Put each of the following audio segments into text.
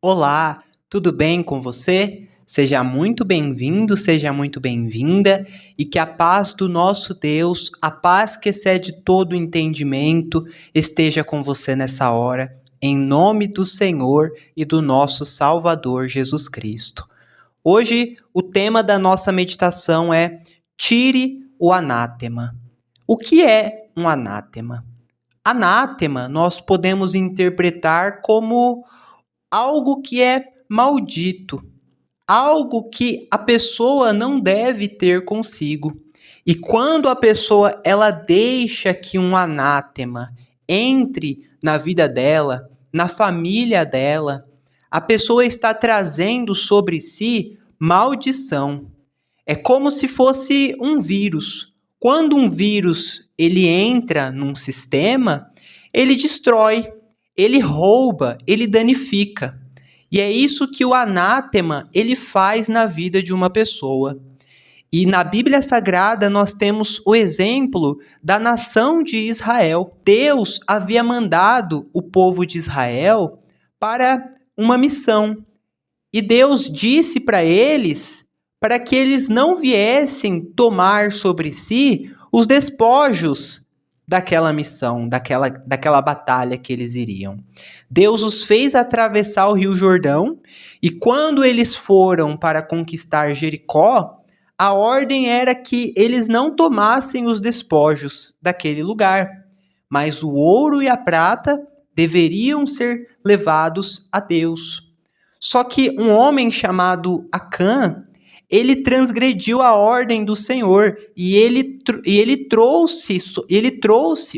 Olá, tudo bem com você? Seja muito bem-vindo, seja muito bem-vinda e que a paz do nosso Deus, a paz que excede todo entendimento, esteja com você nessa hora, em nome do Senhor e do nosso Salvador Jesus Cristo. Hoje, o tema da nossa meditação é Tire o anátema. O que é um anátema? Anátema nós podemos interpretar como algo que é maldito, algo que a pessoa não deve ter consigo. E quando a pessoa ela deixa que um anátema entre na vida dela, na família dela, a pessoa está trazendo sobre si maldição. É como se fosse um vírus. Quando um vírus ele entra num sistema, ele destrói, ele rouba, ele danifica. E é isso que o anátema ele faz na vida de uma pessoa. E na Bíblia Sagrada nós temos o exemplo da nação de Israel. Deus havia mandado o povo de Israel para uma missão. E Deus disse para eles para que eles não viessem tomar sobre si os despojos daquela missão, daquela batalha que eles iriam. Deus os fez atravessar o Rio Jordão e quando eles foram para conquistar Jericó, a ordem era que eles não tomassem os despojos daquele lugar, mas o ouro e a prata deveriam ser levados a Deus. Só que um homem chamado Acã, ele transgrediu a ordem do Senhor e ele trouxe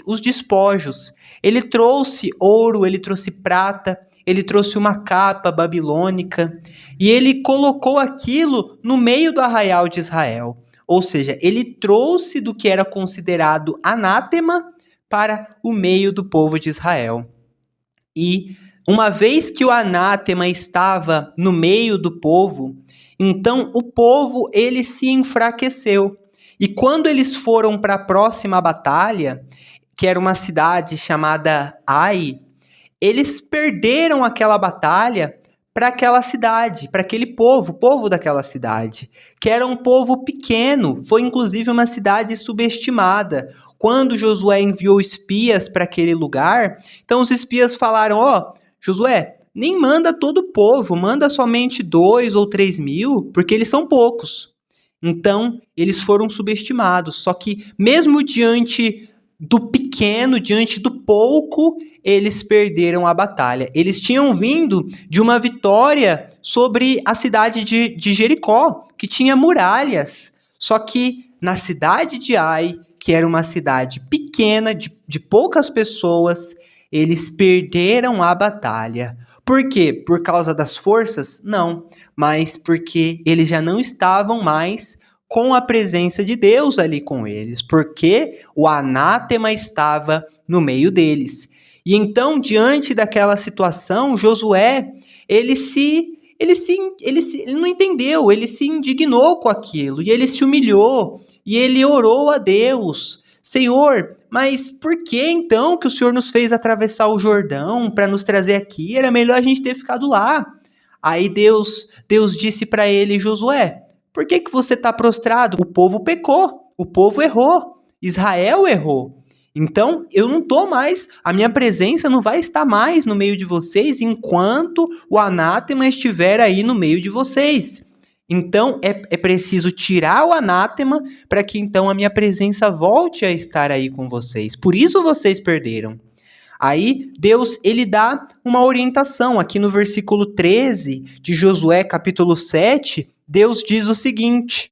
os despojos. Ele trouxe ouro, ele trouxe prata, ele trouxe uma capa babilônica e ele colocou aquilo no meio do arraial de Israel. Ou seja, ele trouxe do que era considerado anátema para o meio do povo de Israel. E uma vez que o anátema estava no meio do povo, então o povo ele se enfraqueceu. E quando eles foram para a próxima batalha, que era uma cidade chamada Ai, eles perderam aquela batalha para aquela cidade, para aquele povo, o povo daquela cidade, que era um povo pequeno, foi inclusive uma cidade subestimada. Quando Josué enviou espias para aquele lugar, então os espias falaram, Josué, nem manda todo o povo, manda somente 2 ou 3 mil, porque eles são poucos. Então, eles foram subestimados. Só que, mesmo diante do pequeno, diante do pouco, eles perderam a batalha. Eles tinham vindo de uma vitória sobre a cidade de Jericó, que tinha muralhas. Só que, na cidade de Ai, que era uma cidade pequena, de poucas pessoas, eles perderam a batalha. Por quê? Por causa das forças? Não, mas porque eles já não estavam mais com a presença de Deus ali com eles, porque o anátema estava no meio deles. E então, diante daquela situação, Josué, ele não entendeu, ele se indignou com aquilo, e ele se humilhou, e ele orou a Deus. Senhor, mas por que então que o Senhor nos fez atravessar o Jordão para nos trazer aqui? Era melhor a gente ter ficado lá. Aí Deus disse para ele, Josué, por que você está prostrado? O povo pecou, o povo errou, Israel errou. Então, eu não estou mais, a minha presença não vai estar mais no meio de vocês enquanto o anátema estiver aí no meio de vocês. Então, é preciso tirar o anátema para que então a minha presença volte a estar aí com vocês. Por isso vocês perderam. Aí, Deus, ele dá uma orientação. Aqui no versículo 13 de Josué, capítulo 7, Deus diz o seguinte,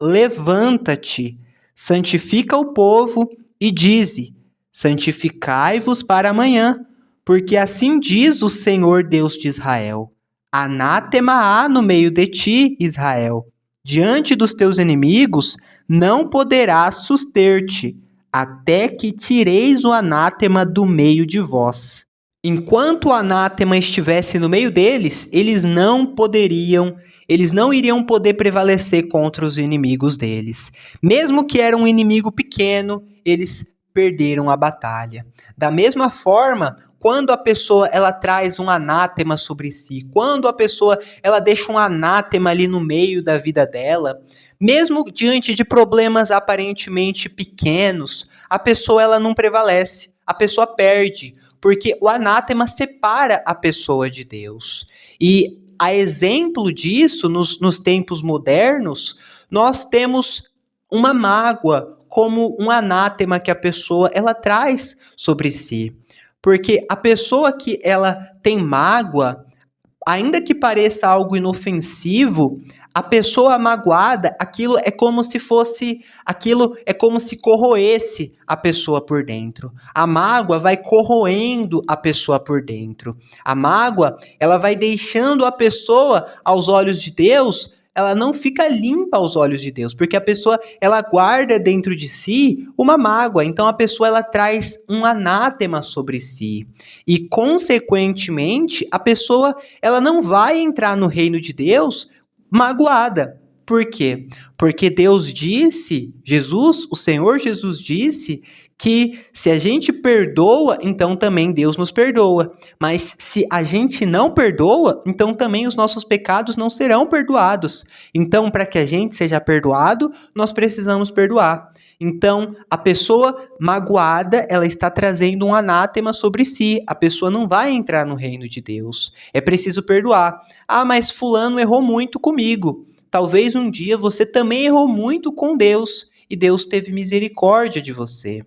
levanta-te, santifica o povo e dize, santificai-vos para amanhã, porque assim diz o Senhor Deus de Israel. Anátema há no meio de ti, Israel. Diante dos teus inimigos não poderás suster-te, até que tireis o anátema do meio de vós. Enquanto o anátema estivesse no meio deles, eles não iriam poder prevalecer contra os inimigos deles. Mesmo que era um inimigo pequeno, eles perderam a batalha. Da mesma forma, quando a pessoa ela traz um anátema sobre si, quando a pessoa ela deixa um anátema ali no meio da vida dela, mesmo diante de problemas aparentemente pequenos, a pessoa ela não prevalece, a pessoa perde, porque o anátema separa a pessoa de Deus. E a exemplo disso, nos tempos modernos, nós temos uma mágoa como um anátema que a pessoa ela traz sobre si. Porque a pessoa que ela tem mágoa, ainda que pareça algo inofensivo, a pessoa magoada, aquilo é como se corroesse a pessoa por dentro. A mágoa vai corroendo a pessoa por dentro. A mágoa, ela vai deixando a pessoa aos olhos de Deus, ela não fica limpa aos olhos de Deus, porque a pessoa, ela guarda dentro de si uma mágoa, então a pessoa, ela traz um anátema sobre si, e consequentemente, a pessoa, ela não vai entrar no reino de Deus magoada. Por quê? Porque Deus disse, o Senhor Jesus disse, que se a gente perdoa, então também Deus nos perdoa. Mas se a gente não perdoa, então também os nossos pecados não serão perdoados. Então, para que a gente seja perdoado, nós precisamos perdoar. Então, a pessoa magoada, ela está trazendo um anátema sobre si. A pessoa não vai entrar no reino de Deus. É preciso perdoar. Ah, mas fulano errou muito comigo. Talvez um dia você também errou muito com Deus e Deus teve misericórdia de você.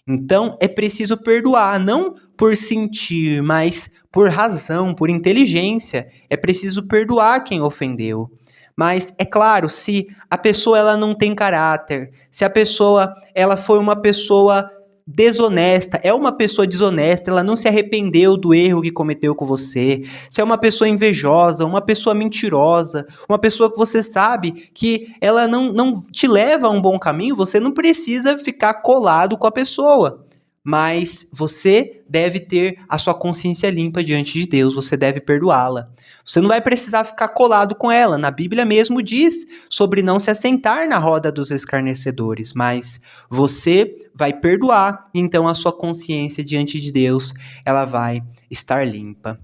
Então, é preciso perdoar, não por sentir, mas por razão, por inteligência. É preciso perdoar quem ofendeu. Mas, é claro, se a pessoa ela não tem caráter, se a pessoa ela foi uma pessoa desonesta, é uma pessoa desonesta, ela não se arrependeu do erro que cometeu com você, se é uma pessoa invejosa, uma pessoa mentirosa, uma pessoa que você sabe que ela não te leva a um bom caminho, você não precisa ficar colado com a pessoa. Mas você deve ter a sua consciência limpa diante de Deus, você deve perdoá-la. Você não vai precisar ficar colado com ela. Na Bíblia mesmo diz sobre não se assentar na roda dos escarnecedores, mas você vai perdoar, então a sua consciência diante de Deus, ela vai estar limpa.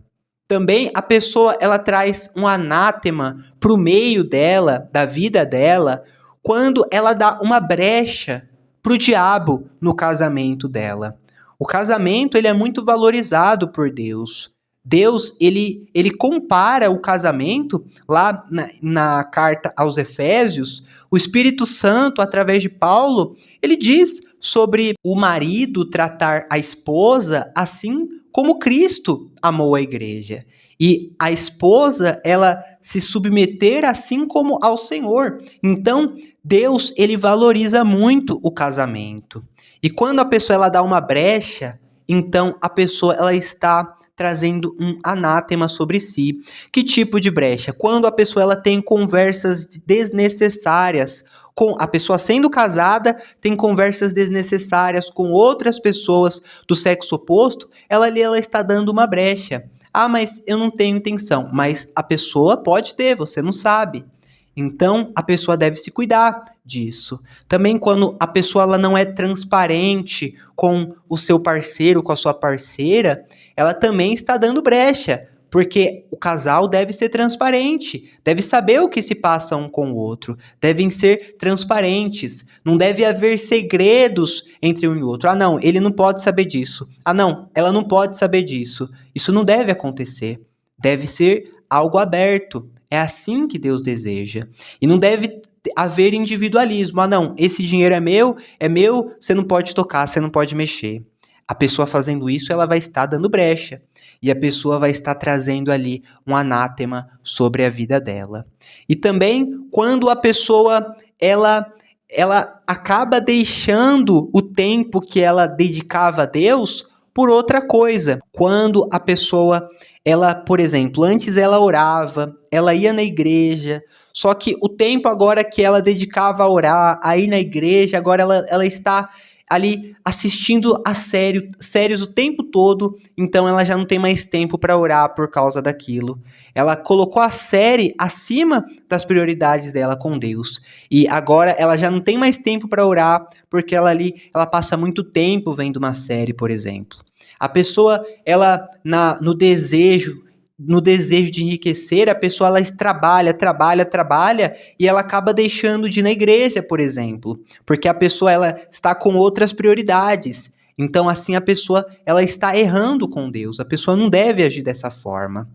Também a pessoa, ela traz um anátema para o meio dela, da vida dela, quando ela dá uma brecha para o diabo no casamento dela. O casamento, ele é muito valorizado por Deus. Deus, ele compara o casamento, lá na carta aos Efésios, o Espírito Santo, através de Paulo, ele diz sobre o marido tratar a esposa assim como Cristo amou a igreja. E a esposa, ela se submeter assim como ao Senhor. Então, Deus, ele valoriza muito o casamento. E quando a pessoa ela dá uma brecha, então a pessoa ela está trazendo um anátema sobre si. Que tipo de brecha? Quando a pessoa ela tem conversas desnecessárias, com a pessoa sendo casada, tem conversas desnecessárias com outras pessoas do sexo oposto, ela está dando uma brecha. Ah, mas eu não tenho intenção. Mas a pessoa pode ter, você não sabe. Então, a pessoa deve se cuidar disso. Também quando a pessoa ela não é transparente com o seu parceiro, com a sua parceira, ela também está dando brecha. Porque o casal deve ser transparente, deve saber o que se passa um com o outro, devem ser transparentes, não deve haver segredos entre um e outro. Ah, não, ele não pode saber disso. Ah, não, ela não pode saber disso. Isso não deve acontecer. Deve ser algo aberto. É assim que Deus deseja. E não deve haver individualismo. Ah, não, esse dinheiro é meu, você não pode tocar, você não pode mexer. A pessoa fazendo isso, ela vai estar dando brecha. E a pessoa vai estar trazendo ali um anátema sobre a vida dela. E também, quando a pessoa, ela acaba deixando o tempo que ela dedicava a Deus por outra coisa. Quando a pessoa, ela, por exemplo, antes ela orava, ela ia na igreja, só que o tempo agora que ela dedicava a orar, a ir na igreja, agora ela está ali assistindo a séries o tempo todo, então ela já não tem mais tempo para orar por causa daquilo. Ela colocou a série acima das prioridades dela com Deus. E agora ela já não tem mais tempo para orar, porque ela passa muito tempo vendo uma série, por exemplo. A pessoa, ela, no desejo de enriquecer, a pessoa ela trabalha e ela acaba deixando de ir na igreja, por exemplo, porque a pessoa ela está com outras prioridades. Então, assim, a pessoa ela está errando com Deus. A pessoa não deve agir dessa forma.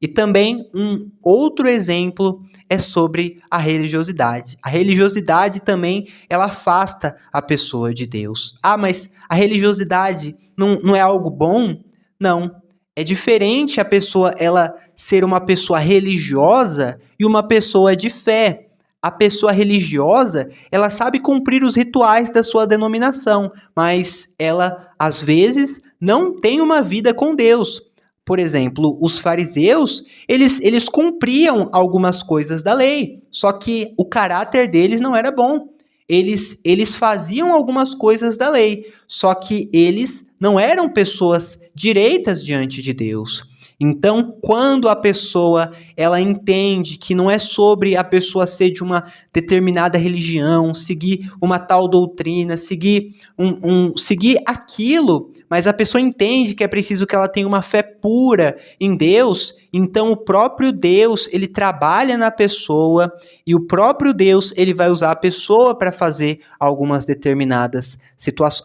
E também um outro exemplo é sobre a religiosidade. A religiosidade também ela afasta a pessoa de Deus. Ah, mas a religiosidade não é algo bom? Não. É diferente a pessoa ela ser uma pessoa religiosa e uma pessoa de fé. A pessoa religiosa, ela sabe cumprir os rituais da sua denominação, mas ela, às vezes, não tem uma vida com Deus. Por exemplo, os fariseus, eles cumpriam algumas coisas da lei, só que o caráter deles não era bom. Eles faziam algumas coisas da lei, só que eles não eram pessoas direitas diante de Deus. Então, quando a pessoa ela entende que não é sobre a pessoa ser de uma determinada religião, seguir uma tal doutrina, seguir seguir aquilo, mas a pessoa entende que é preciso que ela tenha uma fé pura em Deus, então o próprio Deus, ele trabalha na pessoa e o próprio Deus, ele vai usar a pessoa para fazer algumas determinadas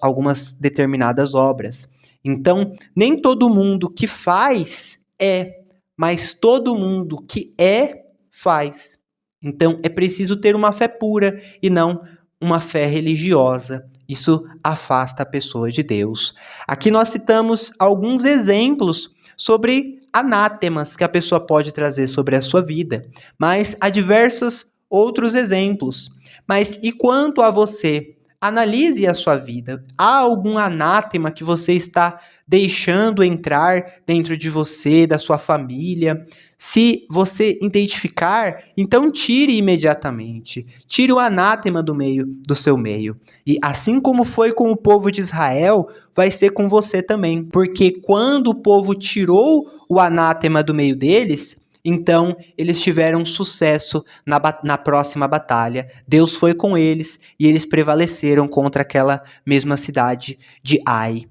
algumas determinadas obras. Então, nem todo mundo que faz mas todo mundo que faz. Então, é preciso ter uma fé pura e não uma fé religiosa. Isso afasta a pessoa de Deus. Aqui nós citamos alguns exemplos sobre anátemas que a pessoa pode trazer sobre a sua vida, mas há diversos outros exemplos. Mas e quanto a você? Analise a sua vida. Há algum anátema que você está deixando entrar dentro de você, da sua família? Se você identificar, então tire imediatamente. Tire o anátema do seu meio. E assim como foi com o povo de Israel, vai ser com você também. Porque quando o povo tirou o anátema do meio deles, então eles tiveram sucesso na próxima batalha. Deus foi com eles e eles prevaleceram contra aquela mesma cidade de Ai.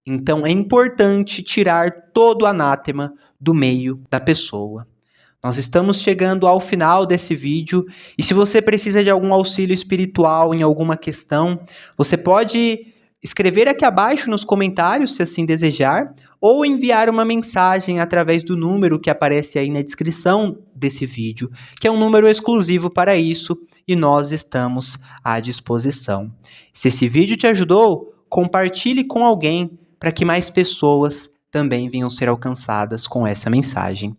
Então é importante tirar todo o anátema do meio da pessoa. Nós estamos chegando ao final desse vídeo e se você precisa de algum auxílio espiritual em alguma questão, você pode escrever aqui abaixo nos comentários, se assim desejar, ou enviar uma mensagem através do número que aparece aí na descrição desse vídeo, que é um número exclusivo para isso e nós estamos à disposição. Se esse vídeo te ajudou, compartilhe com alguém para que mais pessoas também venham ser alcançadas com essa mensagem.